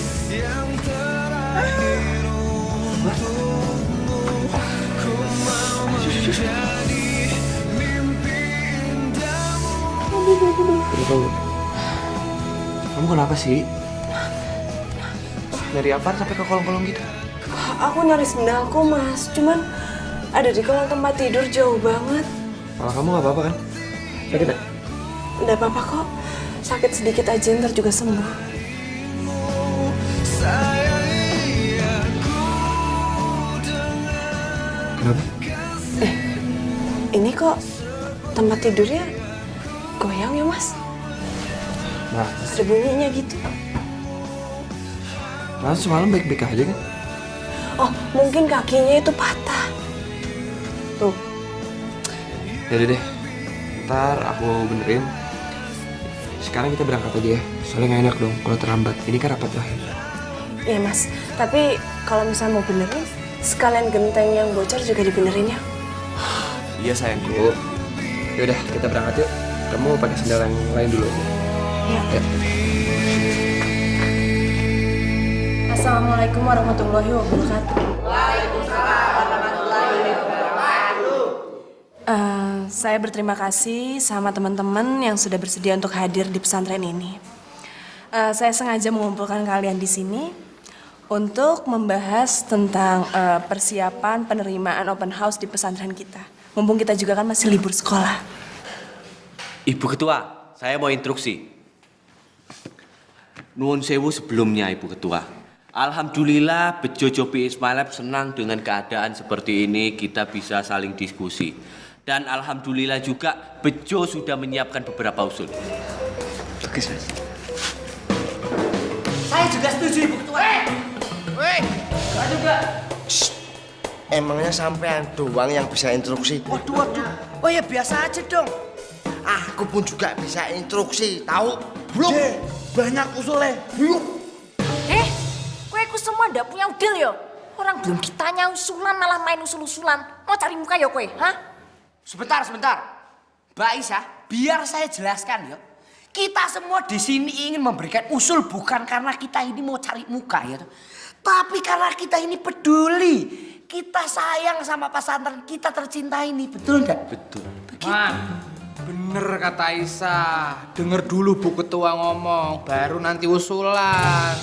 [SPEAKER 2] Kamu kenapa sih? Dari apa sampai ke kolong-kolong gitu?
[SPEAKER 3] Aku nyari sendalku mas, cuman ada di kolong tempat tidur jauh banget.
[SPEAKER 2] Malah kamu nggak apa-apa kan? Sakit nggak?
[SPEAKER 3] Nggak apa-apa kok, sakit sedikit aja ntar juga sembuh.
[SPEAKER 2] Kenapa?
[SPEAKER 3] Ini kok tempat tidurnya goyang ya mas?
[SPEAKER 2] Nah,
[SPEAKER 3] Ada bunyinya gitu.
[SPEAKER 2] nah semalam baik-baik aja kan?
[SPEAKER 3] Oh, mungkin kakinya itu patah. Tuh.
[SPEAKER 2] Yaudah deh, ntar aku benerin. Sekarang kita berangkat aja ya, soalnya nggak enak dong kalau terlambat. Ini kan rapat terakhir.
[SPEAKER 3] Iya mas, tapi kalau misalnya mau benerin, sekalian genteng yang bocor juga dibenerin ya.
[SPEAKER 2] Iya sayangku. Yaudah, kita berangkat yuk. Kamu pakai sendal yang lain dulu.
[SPEAKER 3] Ya.
[SPEAKER 2] Ya.
[SPEAKER 3] Assalamualaikum warahmatullahi wabarakatuh.
[SPEAKER 12] Waalaikumsalam warahmatullahi wabarakatuh.
[SPEAKER 3] Saya berterima kasih sama teman-teman yang sudah bersedia untuk hadir di pesantren ini. Saya sengaja mengumpulkan kalian di sini untuk membahas tentang persiapan penerimaan open house di pesantren kita. Mumpung kita juga kan masih libur sekolah.
[SPEAKER 11] Ibu Ketua, saya mau instruksi. Nuwun sewu sebelumnya Ibu Ketua. Alhamdulillah Bejo Jopi Ismailab senang dengan keadaan seperti ini, kita bisa saling diskusi. Dan alhamdulillah juga Bejo sudah menyiapkan beberapa usul.
[SPEAKER 2] Bagus, Mas.
[SPEAKER 12] Saya juga setuju Ibu Ketua. Weh,
[SPEAKER 5] Saya juga.
[SPEAKER 12] emangnya sampean doang yang bisa instruksi?
[SPEAKER 5] Waduh. Oh ya biasa aja dong.
[SPEAKER 12] Aku pun juga bisa instruksi, tahu? Belum.
[SPEAKER 13] Banyak usulnya.
[SPEAKER 12] Belum.
[SPEAKER 17] Kowe semua ndak punya udil ya? Orang belum ditanya usulan malah main usul-usulan. Mau cari muka ya kowe, hah?
[SPEAKER 5] Sebentar. Mbak Isa, biar saya jelaskan ya. Kita semua di sini ingin memberikan usul bukan karena kita ini mau cari muka ya. Tapi karena kita ini peduli. Kita sayang sama pesantren kita tercinta ini, betul nggak?
[SPEAKER 11] Betul.
[SPEAKER 4] Man, bener kata Isa. Denger dulu Bu Ketua ngomong, baru nanti usulan.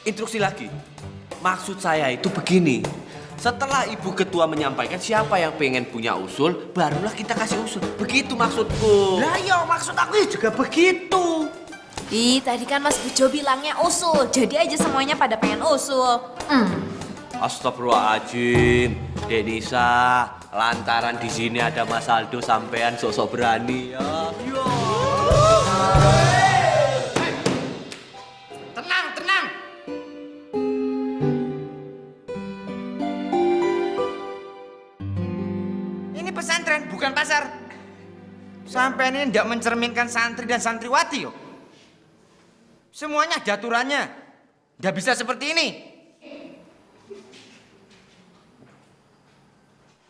[SPEAKER 11] Instruksi lagi. Maksud saya itu begini. Setelah Ibu Ketua menyampaikan siapa yang pengen punya usul, barulah kita kasih usul. Begitu maksudku.
[SPEAKER 5] Lah iya, maksud aku juga begitu.
[SPEAKER 8] Ih, tadi kan Mas Bejo bilangnya usul. Jadi aja semuanya pada pengen usul.
[SPEAKER 11] Astagfirullahaladzim, Denisa, lantaran di sini ada Mas Aldo sampean sok-sok berani ya.
[SPEAKER 5] Tenang. Ini pesantren, bukan pasar. Sampai ini tidak mencerminkan santri dan santriwati yo. Semuanya ada aturannya. Tidak bisa seperti ini.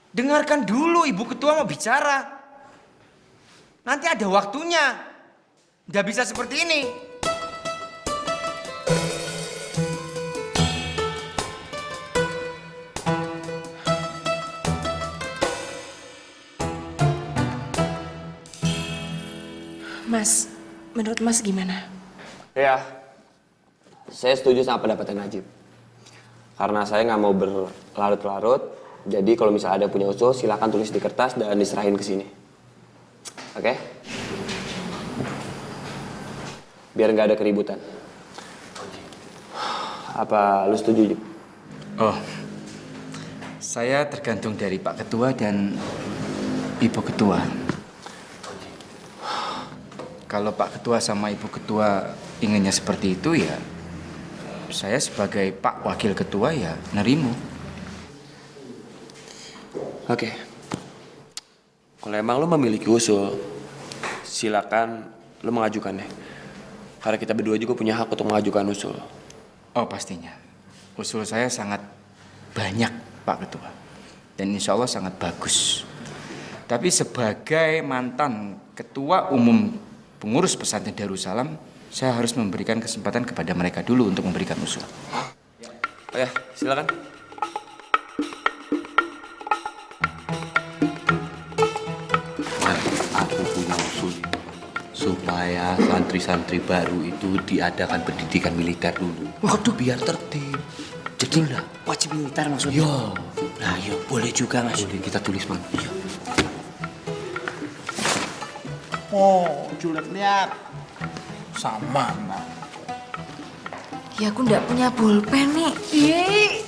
[SPEAKER 5] Dengarkan dulu Ibu Ketua mau bicara. Nanti ada waktunya. Tidak bisa seperti ini.
[SPEAKER 3] Mas, menurut Mas gimana?
[SPEAKER 2] Ya, Saya setuju sama pendapatnya Najib. Karena saya nggak mau berlarut-larut, jadi kalau misalnya ada punya usul, silakan tulis di kertas dan diserahin ke sini. Oke? Biar nggak ada keributan. Apa lu setuju, Jib?
[SPEAKER 4] Oh, saya tergantung dari Pak Ketua dan Ibu Ketua. Kalau Pak Ketua sama Ibu Ketua inginnya seperti itu, ya saya sebagai Pak Wakil Ketua ya nerimo.
[SPEAKER 2] Oke. Kalau emang lo memiliki usul, silakan lo mengajukannya. Karena kita berdua juga punya hak untuk mengajukan usul.
[SPEAKER 4] Oh pastinya. Usul saya sangat banyak Pak Ketua. Dan insya Allah sangat bagus. Tapi sebagai mantan Ketua Umum Pengurus Pesantren Darussalam, saya harus memberikan kesempatan kepada mereka dulu untuk memberikan usul.
[SPEAKER 2] Oh ya, silakan.
[SPEAKER 11] Aku punya usul supaya santri-santri baru itu diadakan pendidikan militer dulu. Waduh, biar tertib. Jadi lah,
[SPEAKER 5] wajib militer maksudnya?
[SPEAKER 11] Yo.
[SPEAKER 5] Nah, yo boleh juga Mas.
[SPEAKER 11] Boleh kita tulis man. Iya.
[SPEAKER 13] Oh, Juliet lihat. Sama, Nak.
[SPEAKER 8] Ya aku nggak punya bolpen nih. Ih.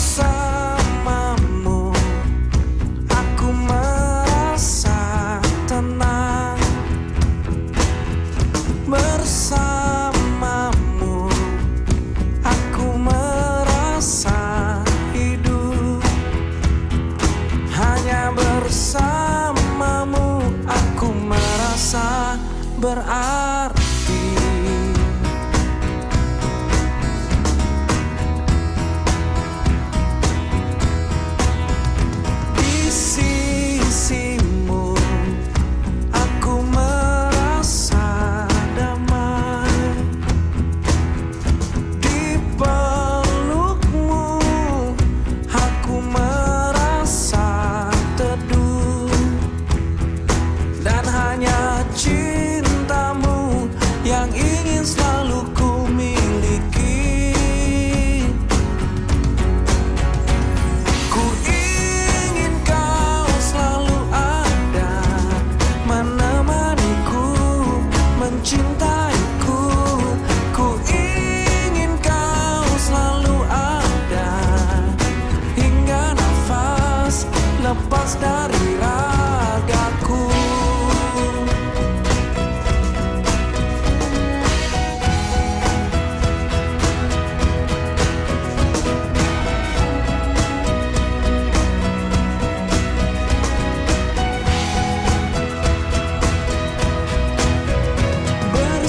[SPEAKER 1] Bersamamu aku merasa tenang. Bersamamu aku merasa hidup. Hanya bersamamu aku merasa berarti. Di sisimu aku merasa damai. Di pelukmu aku merasa teduh. Dan hanya cintamu yang ingin selalu ku miliki. Ku ingin kau selalu ada, menemaniku, mencintaiku. Ku ingin kau selalu ada, hingga nafas lepas dari ragaku.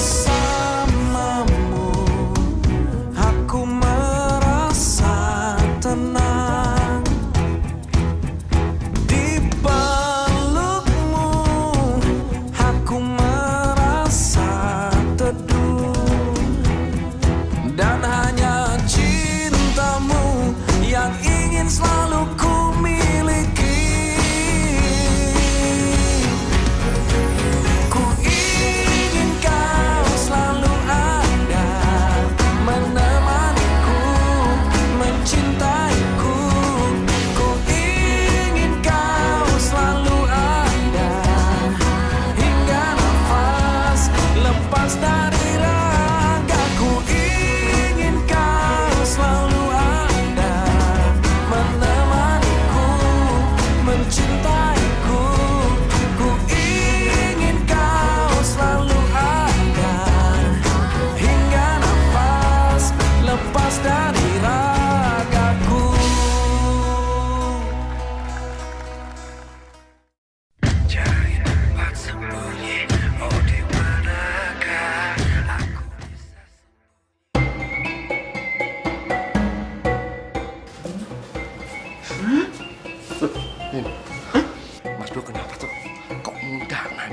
[SPEAKER 1] Bersamamu aku merasa tenang. Di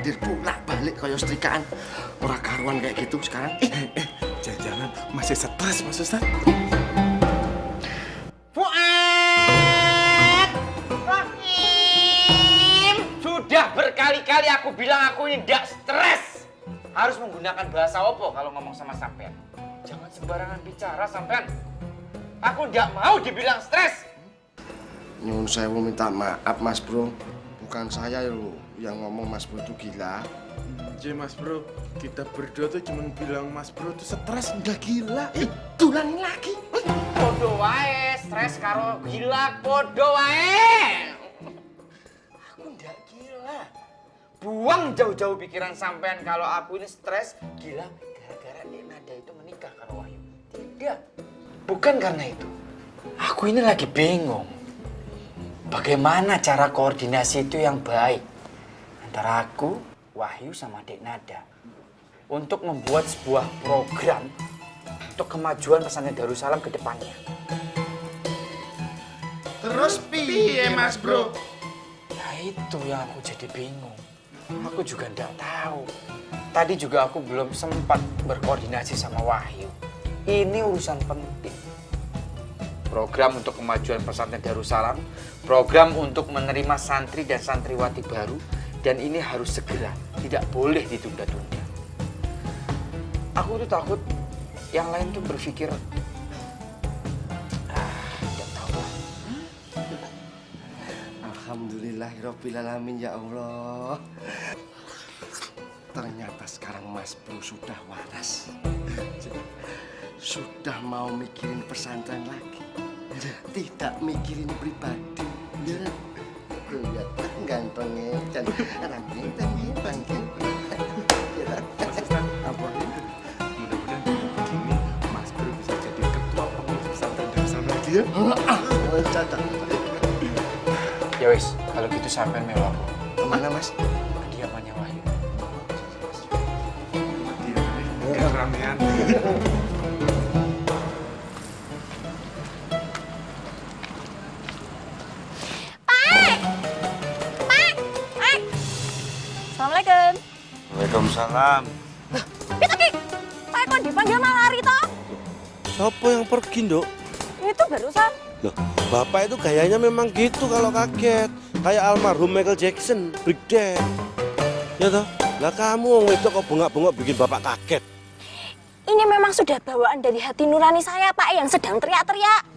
[SPEAKER 12] mondar-mandir bolak-balik kaya setrikaan. Ora karuan kayak gitu sekarang.
[SPEAKER 13] Jangan-jangan masih stres Mas Ustaz.
[SPEAKER 5] Fuad! Rahim! Sudah berkali-kali aku bilang aku ini ndak stres. Harus menggunakan bahasa opo kalau ngomong sama sampean. Jangan sembarangan bicara sampean. Aku ndak mau dibilang stres.
[SPEAKER 12] Nyuwun sewu minta maaf Mas Bro. Bukan saya loh yang ngomong Mas Bro itu gila.
[SPEAKER 13] Iya Mas Bro, kita berdua tuh cuma bilang Mas Bro tuh stres, nggak gila.
[SPEAKER 12] Tulangin lagi.
[SPEAKER 5] Podo wae, stres karo gila podo wae. Aku ndak gila. Buang jauh-jauh pikiran sampean kalau aku ini stres, gila gara-gara Nada itu menikah karo Wahyu. Tidak. Bukan karena itu. Aku ini lagi bingung. Bagaimana cara koordinasi itu yang baik antara aku, Wahyu sama Dek Nada untuk membuat sebuah program untuk kemajuan pesantren Darussalam ke depannya.
[SPEAKER 12] Terus piye Mas Bro?
[SPEAKER 5] Ya itu yang aku jadi bingung. Aku juga nggak tahu. Tadi juga aku belum sempat berkoordinasi sama Wahyu. Ini urusan penting. Program untuk kemajuan pesantren Darussalam, program untuk menerima santri dan santriwati baru, dan ini harus segera, tidak boleh ditunda-tunda. Aku tuh takut yang lain tuh berpikir, tidak tahu lah.
[SPEAKER 12] Alhamdulillahirobbilalamin ya Allah. Ternyata sekarang Mas Bro sudah waras. Sudah mau mikirin pesantren lagi. Tidak mikirin pribadi. Lihat gantengnya dan rambutnya bangkit.
[SPEAKER 13] Mudah-mudahan begini Mas Bro bisa jadi ketua pengurus pesantren Darussalam lagi ya.
[SPEAKER 5] Ya wis, kalau gitu sampean melu aku.
[SPEAKER 12] Kemana Mas?
[SPEAKER 5] Kediamannya Wahyu.
[SPEAKER 13] Keramaian.
[SPEAKER 3] Assalamualaikum.
[SPEAKER 6] Waalaikumsalam.
[SPEAKER 3] Itu Ki, Pak kok dipanggil malah lari toh?
[SPEAKER 18] Siapa yang pergi, Nduk?
[SPEAKER 3] Itu barusan.
[SPEAKER 18] Loh, Bapak itu gayanya memang gitu kalau kaget. Kayak almarhum Michael Jackson, Big Dan. Ya toh? Lah kamu itu kok bengak-bengok bikin Bapak kaget.
[SPEAKER 3] Ini memang sudah bawaan dari hati nurani saya, Pak, yang sedang teriak-teriak.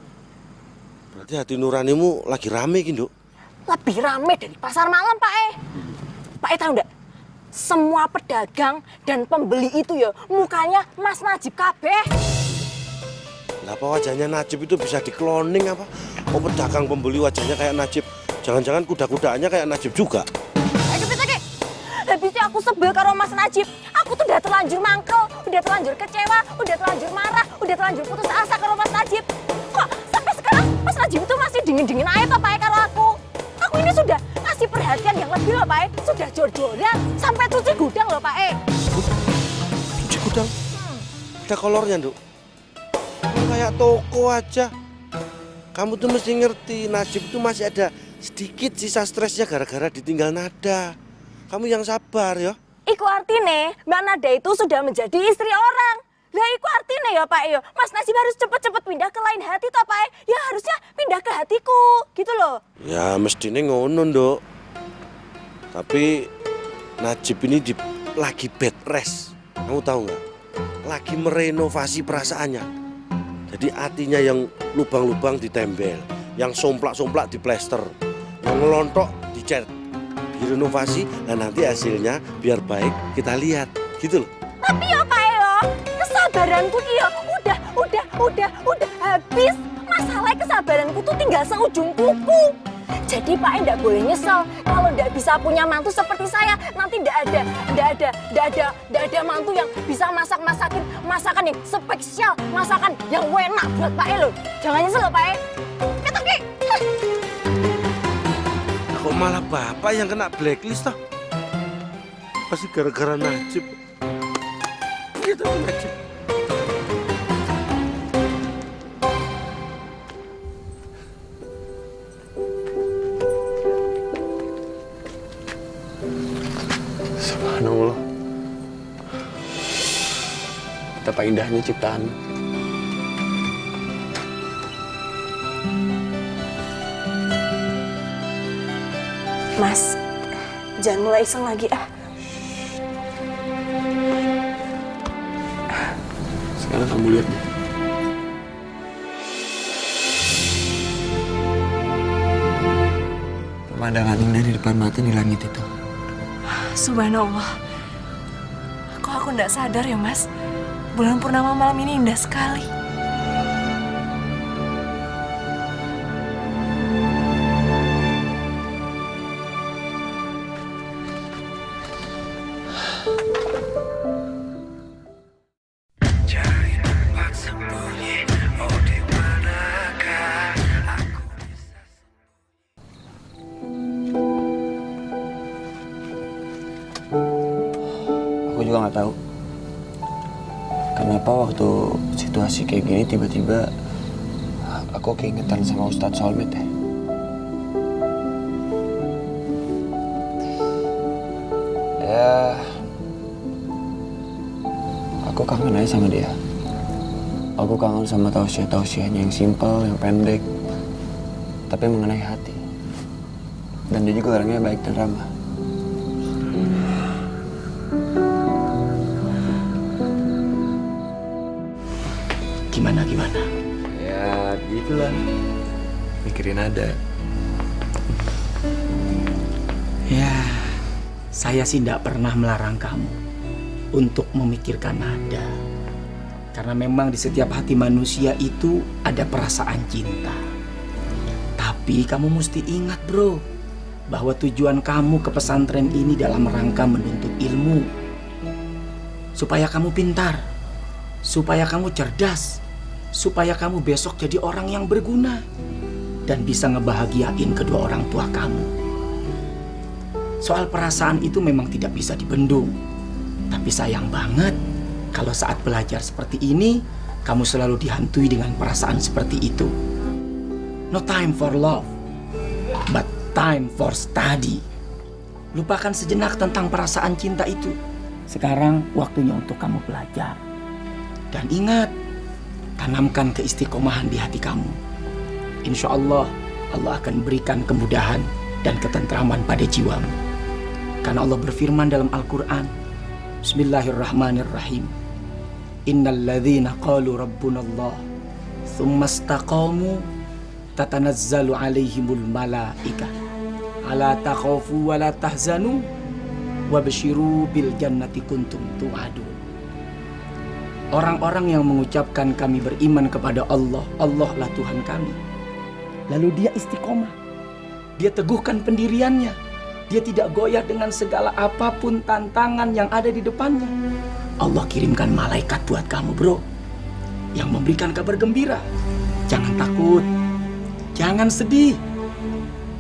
[SPEAKER 18] Berarti hati nuranimu lagi rame, Nduk.
[SPEAKER 3] Lebih rame dari pasar malam, Pak. Pak tahu enggak? Semua pedagang dan pembeli itu ya mukanya Mas Najib kabeh.
[SPEAKER 18] Lah apa wajahnya Najib itu bisa dikloning apa? Oh pedagang pembeli wajahnya kayak Najib. Jangan-jangan kuda-kudaannya kayak Najib juga.
[SPEAKER 3] Habisnya aku sebel karo Mas Najib. Aku tuh udah terlanjur mangkel, udah terlanjur kecewa, udah terlanjur marah, udah terlanjur putus asa karo Mas Najib. Kok sampai sekarang Mas Najib itu masih dingin-dingin aja toh Pak karo aku. Aku ini sudah kasih perhatian yang lebih loh Pak. Sudah jor-joran sampai cuci gudang loh Pak.
[SPEAKER 18] Cuci gudang? Ada kolornya, Nduk. Kayak toko aja. Kamu tuh mesti ngerti, Najib itu masih ada sedikit sisa stresnya gara-gara ditinggal Nada. Kamu yang sabar ya.
[SPEAKER 3] Iku artine Mbak Nada itu sudah menjadi istri orang. Lah iku artine ya Pak yo, Mas Najib harus cepet-cepet pindah ke lain hati toh Pak. Ya harusnya pindah ke hatiku, gitu loh.
[SPEAKER 18] Ya mestinya ngono, Nduk. Tapi Najib ini lagi bed rest. Kamu tahu nggak? Lagi merenovasi perasaannya. Jadi hatinya yang lubang-lubang ditembel, yang somplak-somplak diplester, yang ngelontok dicat, direnovasi. Dan nanti hasilnya biar baik kita lihat, gitu loh.
[SPEAKER 3] Tapi ya Pak yo, kesabaranku iya udah habis. Masalahnya kesabaranku tuh tinggal seujung kuku. Jadi Pak enggak boleh nyesel kalau enggak bisa punya mantu seperti saya. Nanti enggak ada mantu yang bisa masakan yang spesial, masakan yang enak buat Pak loh. Jangan nyesel loh Pak. Keteki.
[SPEAKER 18] Kok malah Bapak yang kena blacklist toh? Pasti gara-gara Najib. Gitu Najib.
[SPEAKER 2] betapa indahnya ciptaan.
[SPEAKER 3] Mas, jangan mulai iseng lagi ah.
[SPEAKER 2] Sekarang kamu lihat deh. Pemandangan indah di depan mata di langit itu.
[SPEAKER 3] Subhanallah. Kok aku nggak sadar ya Mas? Bulan purnama malam ini indah sekali.
[SPEAKER 2] Aku juga nggak tahu kenapa waktu situasi kayak gini tiba-tiba aku keingetan sama Ustadz Solmed ya. Ya, aku kangen aja sama dia. Aku kangen sama tausiah-tausiahnya yang simpel, yang pendek, tapi mengenai hati. Dan dia juga orangnya baik dan ramah.
[SPEAKER 5] Gimana?
[SPEAKER 2] Ya, gitulah. Mikirin ada.
[SPEAKER 5] Ya, saya sih tidak pernah melarang kamu untuk memikirkan nada. Karena memang di setiap hati manusia itu ada perasaan cinta. Tapi kamu mesti ingat bro, bahwa tujuan kamu ke pesantren ini dalam rangka menuntut ilmu. Supaya kamu pintar, supaya kamu cerdas, supaya kamu besok jadi orang yang berguna dan bisa ngebahagiain kedua orang tua kamu. Soal perasaan itu memang tidak bisa dibendung. Tapi sayang banget kalau saat belajar seperti ini, kamu selalu dihantui dengan perasaan seperti itu. No time for love, but time for study. Lupakan sejenak tentang perasaan cinta itu. Sekarang waktunya untuk kamu belajar. Dan ingat, tanamkan keistiqomahan di hati kamu. Insya Allah, Allah akan berikan kemudahan dan ketentraman pada jiwamu. Karena Allah berfirman dalam Al-Quran, Bismillahirrahmanirrahim. Innalladzina qalu rabbunallah thumma istaqamu tatanazzalu alaihimul malaikah ala takhafu wa la tahzanu wabshiru bil jannati kuntum tu'adun. Orang-orang yang mengucapkan kami beriman kepada Allah, Allah lah Tuhan kami. Lalu dia istiqomah. Dia teguhkan pendiriannya. Dia tidak goyah dengan segala apapun tantangan yang ada di depannya. Allah kirimkan malaikat buat kamu bro, yang memberikan kabar gembira. Jangan takut, jangan sedih.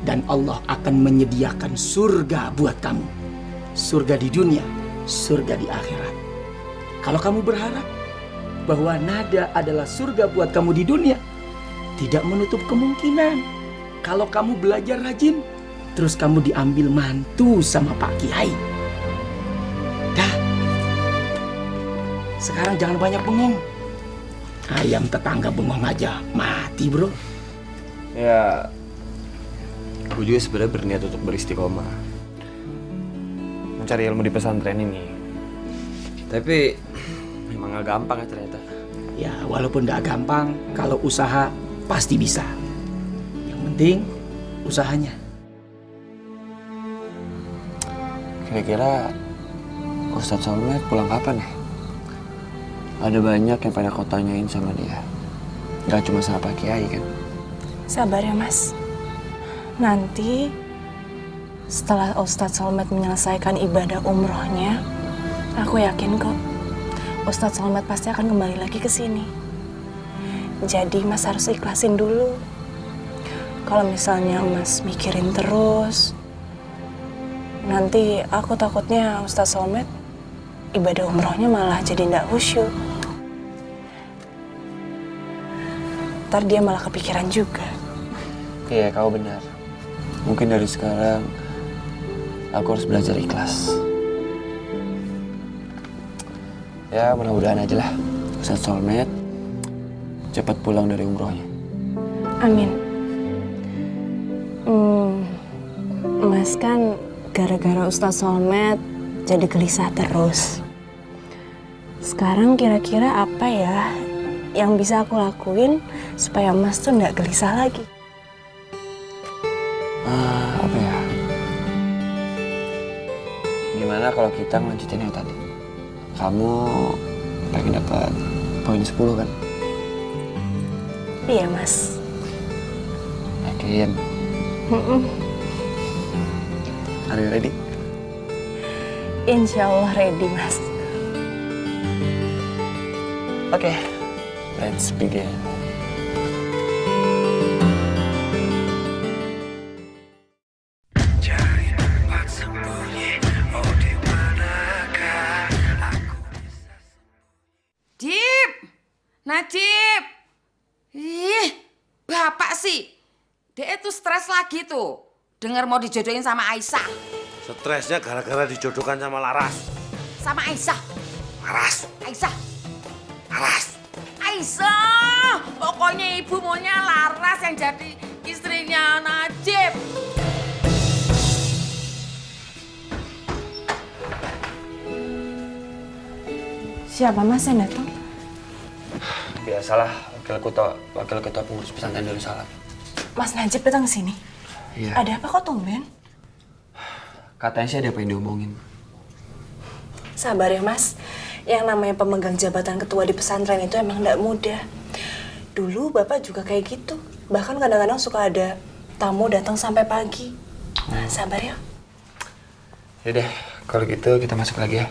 [SPEAKER 5] Dan Allah akan menyediakan surga buat kamu. Surga di dunia, surga di akhirat. Kalau kamu berharap bahwa nada adalah surga buat kamu di dunia, tidak menutup kemungkinan kalau kamu belajar rajin, terus kamu diambil mantu sama Pak Kiai. Dah, sekarang jangan banyak bengong. Ayam tetangga bengong aja mati bro.
[SPEAKER 2] Ya, aku juga sebenarnya berniat untuk beristiqomah, mencari ilmu di pesantren ini. Tapi memang gak gampang ya ternyata.
[SPEAKER 5] Ya walaupun gak gampang, kalau usaha pasti bisa. Yang penting usahanya.
[SPEAKER 2] Kira-kira Ustadz Solmed pulang kapan ya? Ada banyak yang pada kau tanyain sama dia. Gak cuma sama Pak Kiai kan?
[SPEAKER 3] Sabar ya Mas. Nanti setelah Ustadz Solmed menyelesaikan ibadah umrohnya, aku yakin kok Ustadz Solmed pasti akan kembali lagi ke sini. Jadi Mas harus ikhlasin dulu. Kalau misalnya Mas mikirin terus, nanti aku takutnya Ustadz Solmed ibadah umrohnya malah jadi ndak khusyuk. Ntar dia malah kepikiran juga.
[SPEAKER 2] Iya, kau benar. Mungkin dari sekarang aku harus belajar ikhlas. Ya mudah-mudahan aja lah Ustaz Solmed cepat pulang dari umrohnya.
[SPEAKER 3] Amin. Mas kan gara-gara Ustaz Solmed jadi gelisah terus. Sekarang kira-kira apa ya yang bisa aku lakuin supaya Mas tuh nggak gelisah lagi?
[SPEAKER 2] Apa ya? Gimana kalau kita ngelanjutin yang tadi? Kamu pengen dapat poin 10 kan?
[SPEAKER 3] Iya Mas.
[SPEAKER 2] Yakin? Are you ready?
[SPEAKER 3] Insya Allah ready Mas.
[SPEAKER 2] Oke, let's begin.
[SPEAKER 16] Jip, Najib. Ih, bapak sih. Dia itu stres lagi tuh. Dengar mau dijodohin sama Aisyah.
[SPEAKER 18] Stresnya gara-gara dijodohkan sama Laras.
[SPEAKER 16] Sama Aisyah.
[SPEAKER 18] Laras.
[SPEAKER 16] Aisyah.
[SPEAKER 18] Laras.
[SPEAKER 16] Aisyah. Pokoknya ibu maunya Laras yang jadi istrinya Najib.
[SPEAKER 3] Siapa Mas yang datang?
[SPEAKER 2] Biasalah wakil ketua pengurus pesantren Darussalam.
[SPEAKER 3] Mas Najib datang sini.
[SPEAKER 2] Iya.
[SPEAKER 3] Ada apa kok tumben?
[SPEAKER 2] Katanya sih ada apa yang diomongin.
[SPEAKER 3] Sabar ya Mas. Yang namanya pemegang jabatan ketua di pesantren itu emang nggak mudah. Dulu Bapak juga kayak gitu. Bahkan kadang-kadang suka ada tamu datang sampai pagi. Sabar ya.
[SPEAKER 2] Yaudah, kalau gitu kita masuk lagi ya.